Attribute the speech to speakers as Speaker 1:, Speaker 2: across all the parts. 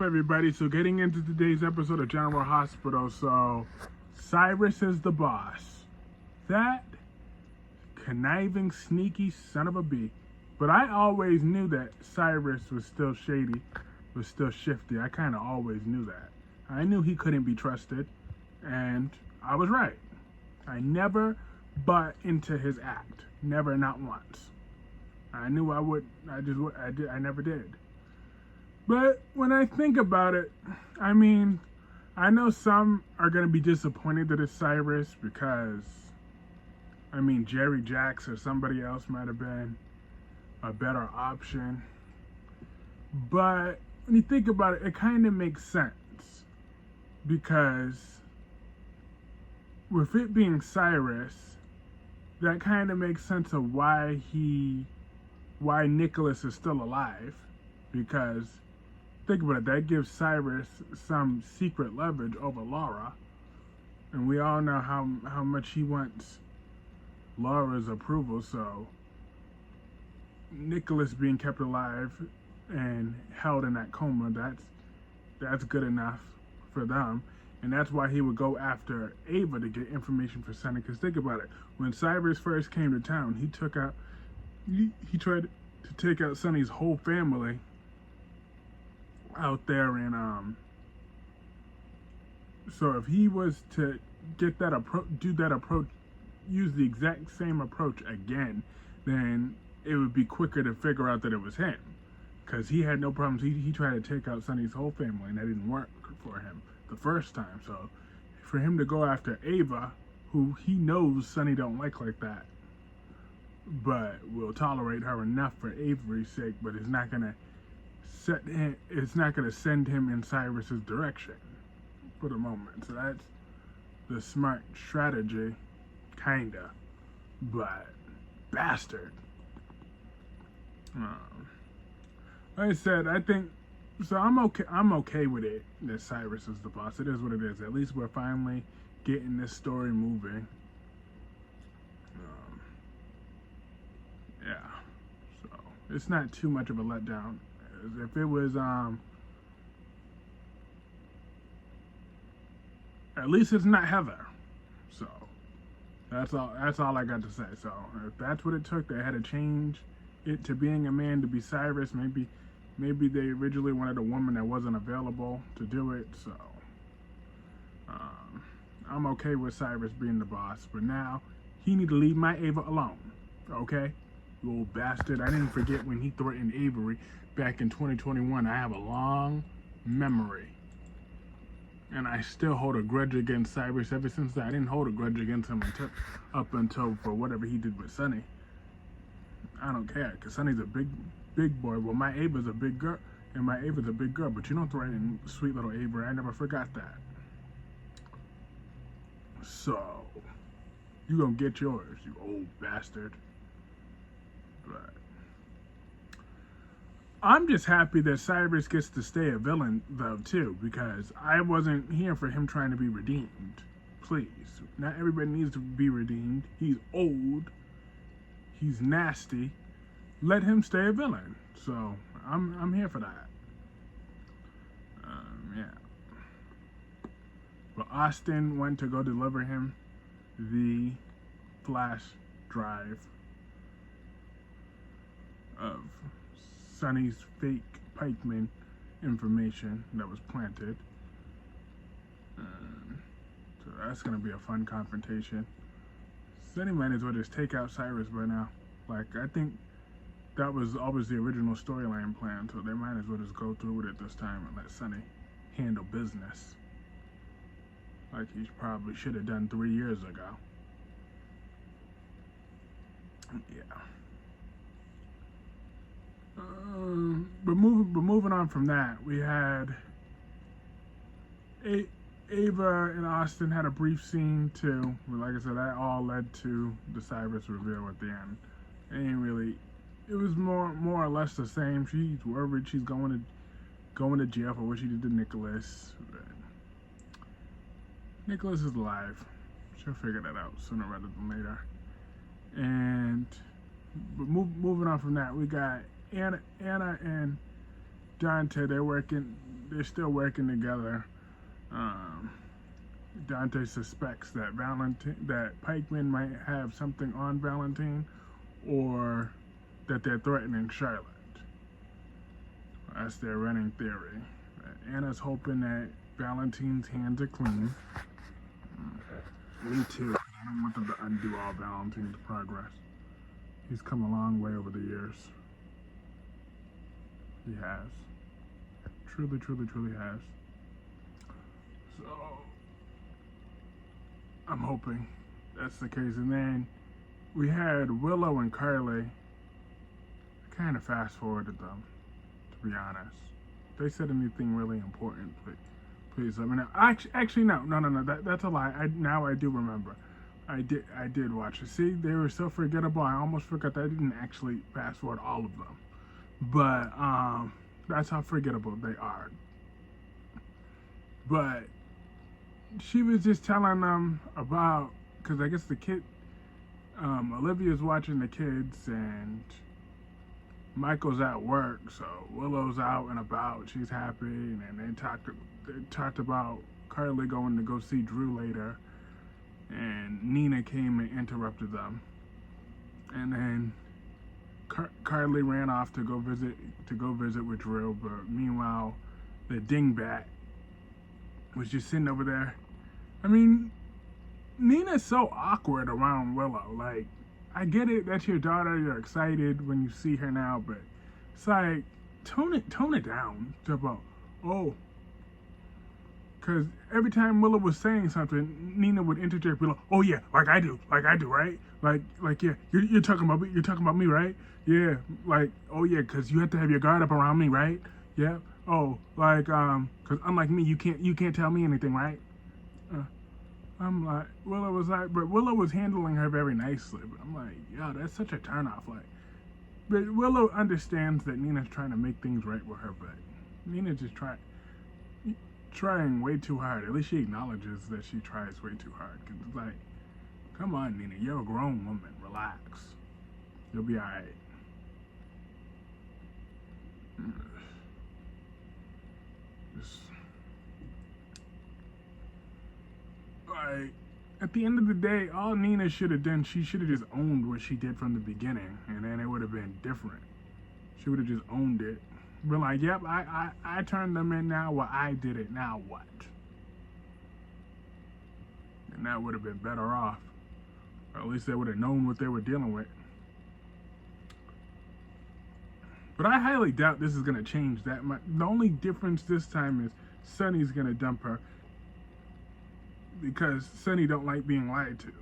Speaker 1: everybody? So getting into today's episode of General Hospital. So Cyrus is the boss. That conniving, sneaky son of a bee. But I always knew that Cyrus was still shady, was still shifty. I kind of always knew that. I knew he couldn't be trusted, and I was right. I never bought into his act. Never, not once. I knew I would. I never did. But when I think about it, I mean, I know some are going to be disappointed that it's Cyrus because, I mean, Jerry Jacks or somebody else might have been a better option. But when you think about it, it kind of makes sense because with it being Cyrus, that kind of makes sense of why Nicholas is still alive, because think about it, that gives Cyrus some secret leverage over Laura, and we all know how much he wants Laura's approval. So Nicholas being kept alive and held in that coma, that's good enough for them. And that's why he would go after Ava to get information for Sonny. Because think about it, when Cyrus first came to town, he tried to take out Sonny's whole family out there, and so if he was to get that approach, use the exact same approach again, then it would be quicker to figure out that it was him, because he had no problems. He tried to take out Sonny's whole family, and that didn't work for him the first time. So for him to go after Ava, who he knows Sonny don't like that, but will tolerate her enough for Avery's sake, but it's not gonna send him in Cyrus's direction for the moment. So that's the smart strategy, kinda, but bastard. Like I said, I think so. I'm okay with it that Cyrus is the boss. It is what it is. At least we're finally getting this story moving. Yeah, so it's not too much of a letdown. If it was, at least it's not Heather. So that's all I got to say. So if that's what it took, they had to change it to being a man to be Cyrus. Maybe they originally wanted a woman that wasn't available to do it. So I'm okay with Cyrus being the boss, but now he need to leave my Ava alone. Okay, you old bastard. I didn't forget when he threatened Avery back in 2021. I have a long memory, and I still hold a grudge against Cyrus ever since that. I didn't hold a grudge against him up until for whatever he did with Sonny. I don't care, because Sonny's a big boy. Well, my Ava's a big girl, and my Ava's a big girl, but you don't threaten sweet little Avery. I never forgot that. So you gonna get yours, you old bastard. But I'm just happy that Cyrus gets to stay a villain, though, too, because I wasn't here for him trying to be redeemed. Please. Not everybody needs to be redeemed. He's old. He's nasty. Let him stay a villain. So, I'm here for that. Yeah. But Austin went to go deliver him the flash drive of Sonny's fake pikeman information that was planted. So that's going to be a fun confrontation. Sonny might as well just take out Cyrus by now. Like, I think that was always the original storyline plan, so they might as well just go through with it this time and let Sonny handle business, like he probably should have done 3 years ago. Yeah. But moving on from that, we had Ava and Austin had a brief scene too. Like I said, that all led to the Cyrus reveal at the end. It was more or less the same. She's worried she's going to jail for what she did to Nicholas. But Nicholas is alive. She'll figure that out sooner rather than later. But moving on from that, we got Anna and Dante. They're working they're still working together. Dante suspects that Pikeman might have something on Valentine, or that they're threatening Charlotte. That's their running theory. Anna's hoping that Valentine's hands are clean. Me too. I don't want them to undo all Valentine's progress. He's come a long way over the years. He has. Truly, truly, truly has. So, I'm hoping that's the case. And then we had Willow and Carly. I kind of fast forwarded them, to be honest. If they said anything really important, please let me know. Actually, no. That's a lie. I do remember. I did watch it. See, they were so forgettable. I almost forgot that I didn't actually fast forward all of them. But that's how forgettable they are. But she was just telling them about, because I guess the kid, Olivia's watching the kids, and Michael's at work, so Willow's out and about. She's happy, and then they talked about Carly going to go see Drew later, and Nina came and interrupted them, and then Carly ran off to go visit with Drew. But meanwhile, the dingbat was just sitting over there. I mean, Nina's so awkward around Willow. Like, I get it, that's your daughter, you're excited when you see her now, but it's like, tone it down to about, oh. Because every time Willow was saying something, Nina would interject, be like, oh yeah, like I do, right? Like yeah, you're talking about me, right? Yeah, like, oh yeah, because you have to have your guard up around me, right? Yeah, oh, like, because unlike me, you can't tell me anything, right? I'm like, Willow was like, but Willow was handling her very nicely. But I'm like, yo, that's such a turnoff. Like, but Willow understands that Nina's trying to make things right with her, but Nina's just trying way too hard. At least she acknowledges that she tries way too hard. Cause it's like, come on, Nina, you're a grown woman. Relax. You'll be alright. Like, at the end of the day, all Nina should have done, she should have just owned what she did from the beginning, and then it would have been different. She would have just owned it. Been like, yep, I turned them in now, well, I did it, now what? And that would have been better off. Or at least they would have known what they were dealing with. But I highly doubt this is going to change that much. The only difference this time is Sonny's going to dump her, because Sonny don't like being lied to.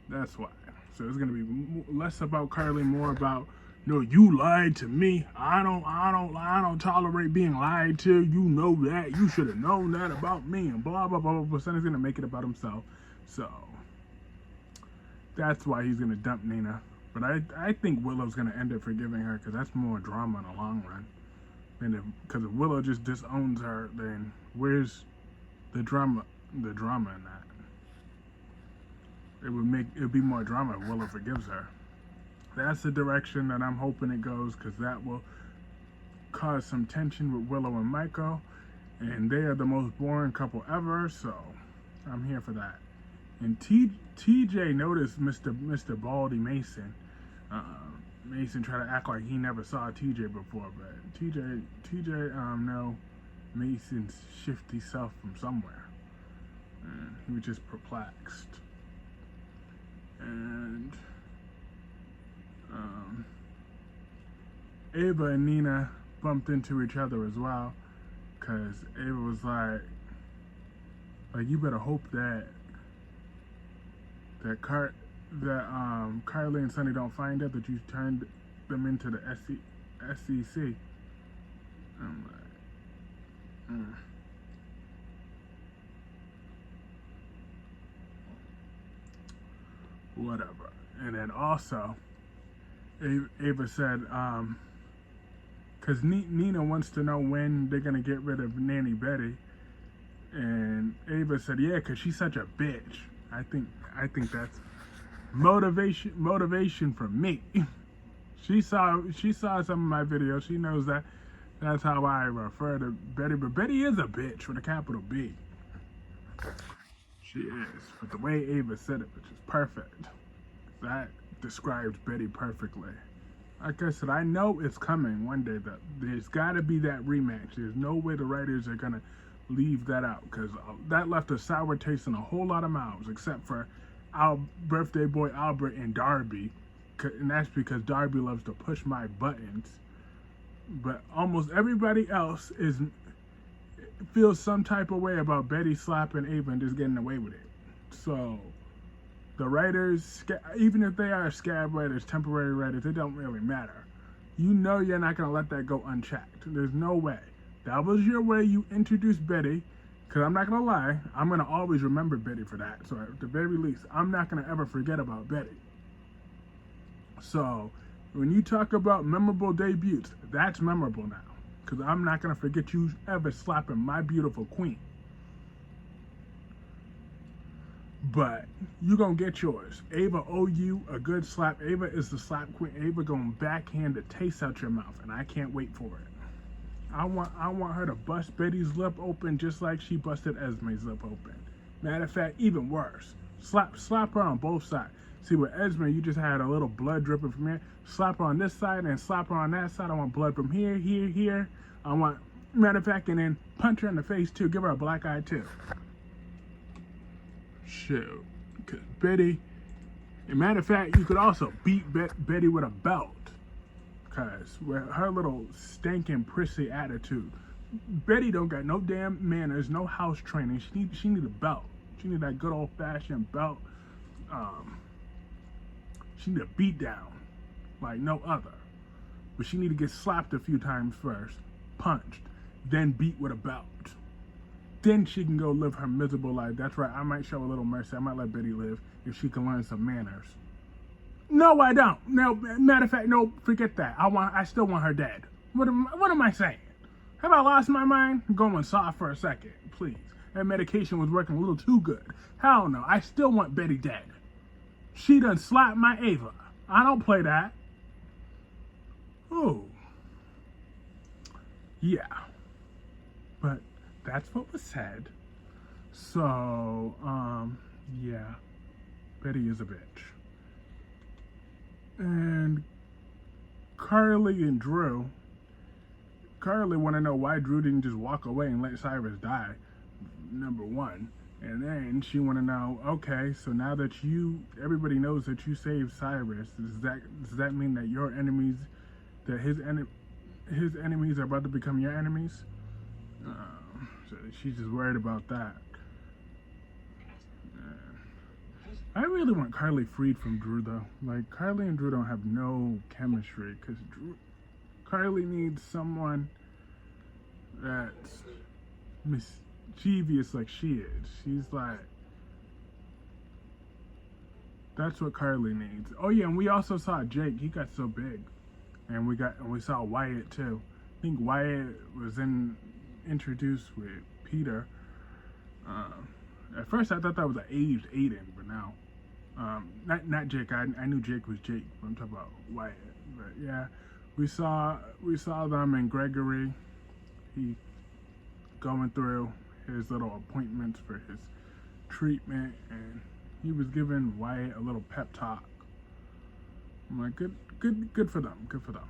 Speaker 1: That's why. So it's gonna be less about Carly, more about, no, you lied to me. I don't tolerate being lied to. You know that. You should have known that about me, and blah blah blah blah. But Sonny's gonna make it about himself. So that's why he's gonna dump Nina. But I think Willow's gonna end up forgiving her, because that's more drama in the long run. And because if Willow just disowns her, then where's the drama in that? It would be more drama if Willow forgives her. That's the direction that I'm hoping it goes, because that will cause some tension with Willow and Michael, and they are the most boring couple ever, so I'm here for that. And TJ noticed Mr. Baldy Mason. Mason tried to act like he never saw TJ before, but TJ know Mason's shifty self from somewhere, and he was just perplexed. And Ava and Nina bumped into each other as well, because Ava was like, you better hope that Carly and Sonny don't find out that you turned them into the SEC. I'm like, whatever. And then also, Ava said, because Nina wants to know when they're gonna get rid of Nanny Betty, and Ava said, yeah, because she's such a bitch. I think that's motivation for me. She saw some of my videos. She knows that That's how I refer to Betty. But Betty is a bitch with a capital B. She is. But the way Ava said it, which is perfect, that describes Betty perfectly. Like I said, I know it's coming one day. That there's got to be that rematch. There's no way the writers are gonna leave that out, because that left a sour taste in a whole lot of mouths, except for our birthday boy Albert and Darby, and that's because Darby loves to push my buttons. But almost everybody else feels some type of way about Betty slapping Ava and just getting away with it. So the writers, even if they are scab writers, temporary writers, it don't really matter. You know you're not going to let that go unchecked. There's no way. That was your way you introduced Betty, because I'm not going to lie, I'm going to always remember Betty for that. So at the very least, I'm not going to ever forget about Betty. So when you talk about memorable debuts, that's memorable now, because I'm not going to forget you ever slapping my beautiful queen. But you gonna get yours. Ava owe you a good slap. Ava is the slap queen. Ava gonna backhand the taste out your mouth, and I can't wait for it. I want her to bust Betty's lip open just like she busted Esme's lip open. Matter of fact, even worse. Slap her on both sides. See, with Esme, you just had a little blood dripping from here. Slap her on this side and slap her on that side. I want blood from here, here, here. I want, matter of fact, and then punch her in the face too. Give her a black eye too. Shoot, because Betty, as a matter of fact, you could also beat Betty with a belt, because with her little stinking prissy attitude, Betty don't got no damn manners, no house training. She need a belt. She need that good old fashioned belt. She need a beat down like no other. But she need to get slapped a few times first, punched, then beat with a belt. Then she can go live her miserable life. That's right, I might show a little mercy. I might let Betty live if she can learn some manners. No, I don't. No, matter of fact, no, forget that. I still want her dead. What am I saying? Have I lost my mind? I'm going soft for a second, please. That medication was working a little too good. Hell no, I still want Betty dead. She done slapped my Ava. I don't play that. Ooh. Yeah. But that's what was said. So, yeah. Betty is a bitch. And Carly and Drew. Carly want to know why Drew didn't just walk away and let Cyrus die, number one. And then she want to know, okay, so now that everybody knows that you saved Cyrus, does that mean that your enemies, that his enemies are about to become your enemies? So she's just worried about that. I really want Carly freed from Drew, though. Like, Carly and Drew don't have no chemistry, because Carly needs someone that's mischievous like she is. She's like, that's what Carly needs. Oh yeah, and we also saw Jake. He got so big, and we saw Wyatt too. I think Wyatt was introduced with Peter. At first I thought that was an aged Aiden, but now, not Jake. I knew Jake was Jake, but I'm talking about Wyatt. But yeah, we saw them and Gregory. He going through his little appointments for his treatment, and he was giving Wyatt a little pep talk. I'm like, good for them, good for them.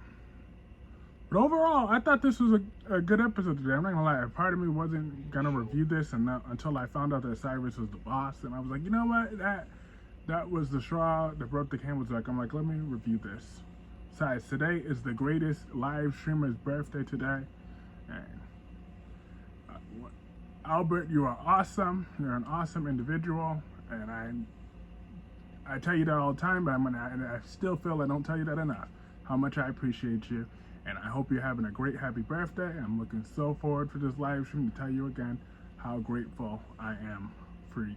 Speaker 1: But overall, I thought this was a good episode today. I'm not gonna lie, a part of me wasn't gonna review this until I found out that Cyrus was the boss, and I was like, you know what, that was the straw that broke the camel's back. I'm like, let me review this. Besides, today is the greatest live streamer's birthday today, and Albert, you are awesome. You're an awesome individual, and I tell you that all the time, but I still feel I don't tell you that enough. How much I appreciate you, and I hope you're having a great happy birthday. I'm looking so forward for this live stream to tell you again how grateful I am for you.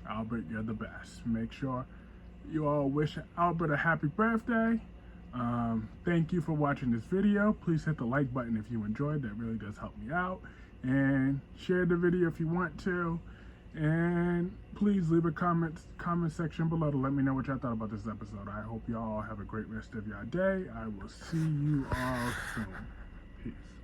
Speaker 1: Albert, you're the best. Make sure you all wish Albert a happy birthday. Thank you for watching this video. Please hit the like button if you enjoyed. That really does help me out. And share the video if you want to. And please leave a comment section below to let me know what y'all thought about this episode. I hope y'all have a great rest of your day. I will see you all soon. Peace.